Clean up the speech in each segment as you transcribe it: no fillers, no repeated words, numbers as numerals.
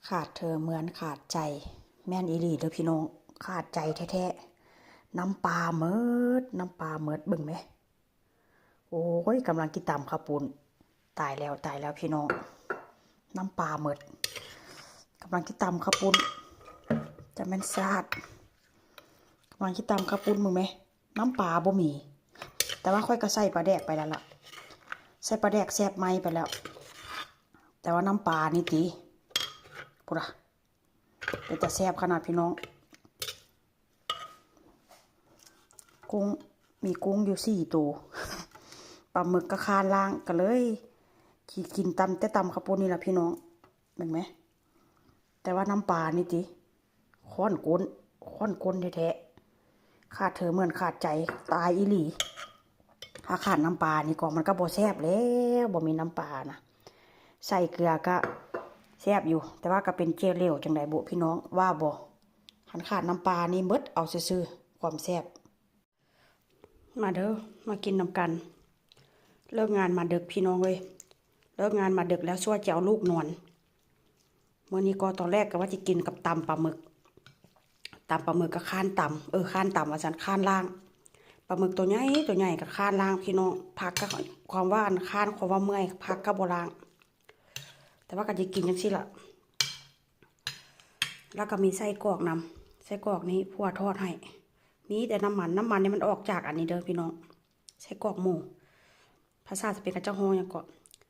ขาดเธอเหมือนขาดใจแม่นอีหลีเด้อพี่น้องขาดใจแท้ๆน้ำปลาเมิดน้ำปลาเมิดเบิ่งไหมโอ้ยกำลังกินตำข้าวปุ้นตายแล้วพี่น้องน้ำปลาเมิดกำลังกินตำข้าวปุ้นจะแม่นซาดกำลังกินตำข้าวปุ้นมึงไหมน้ำปลาบ่มีแต่ว่าค่อยก็ใส่ปลาแดกไปแล้วล่ะใส่ปลาแดกแซ่บไหมไปแล้วแต่ว่าน้ำปลานี่ตีปุระเป็นแต่แซ่บขนาดพี่น้องกุ้งมีกุ้งอยู่4 ตัวปลาหมึกก็คานล่างกันเลยกินตำแต่ตำข้าวปุ้นนี่แหละพี่น้องเห็นไหมแต่ว่าน้ำปลานี่ติค้อนก้นแท้ๆขาดเธอเหมือนขาดใจตายอีหลีถ้าขาดน้ำปลานี่ก็มันก็บ่แซ่บแล้วบ่มีน้ำปลานะใส่เกลือก็แซ่บอยู่แต่ว่าก็เป็นเจลเหลวจังไดบุพี่น้องว่าบ่หันขาดน้ำปลานี่หมดเอาซื่อๆความแซ่บมาเด้อมากินน้ำกันเลิกงานมาดึกพี่น้องเว้ยเลิกงานมาดึกแล้วชั่วจะเอาลูกนอนเมื่อนี้ก็ตอนแรกก็ว่าจะกินกับตำปลาหมึกก็ข้านตำข้านตำว่าสันข้านล่างปลาหมึกตัวใหญ่กับข้านล่างพี่น้องพักก็ความว่าข้านความว่าเมื่อยพักก็โบราณแต่ว่าก็จะกินจังซี่ล่ะแล้วก็มีไส้กรอกนำไส้กรอกนี้ผัวทอดให้มีแต่น้ำมันนี่มันออกจากอันนี้เด้อพี่น้องไส้กรอกหมูภาษาสเปนกับเจ้าฮอยังก็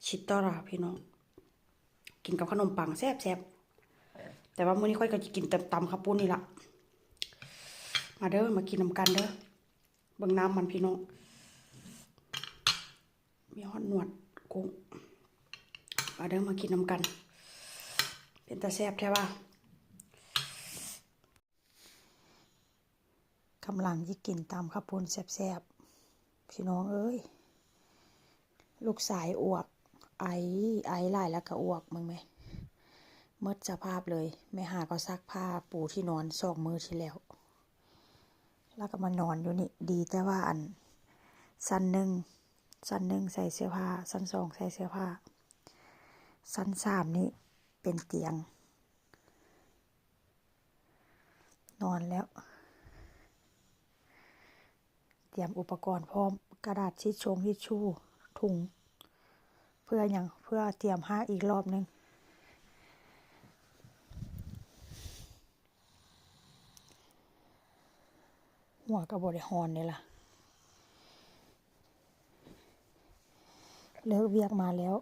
ชิตตอราพี่น้องกินกับขนมปังแซ่บแต่ว่ามื้อนี้ค่อยก็จะกินตำข้าวปุ้นนี่ล่ะมาเด้อมากินน้ำกันเด้อเบิ่งน้ำมันพี่น้องมีฮอดหนวดกุ้งมาเด้อมากินน้ำกันเป็นตาแซ่บแท้ว่ากำลังจะกินตำข้าวปุ้นแซ่บๆพี่น้องเอ้ยลูกสายอวกไอหลายแล้วก็อวกมึงไหมหมดสภาพเลยแม่หาก็ซักผ้าปูที่นอน2 มื้อที่แล้วแล้วก็มานอนอยู่นี่ดีแต่ว่าอันสั้นหนึ่งใส่เสื้อผ้าสั้น2ใส่เสื้อผ้าสั้น3นี่เป็นเตียงนอนแล้วเตรียมอุปกรณ์พร้อมกระดาษทิชชู่ถุงเพื่อเตรียมหาอีกรอบนึงหัวกับบริหารนี่ล่ะเลิกเวียกมาแล้ว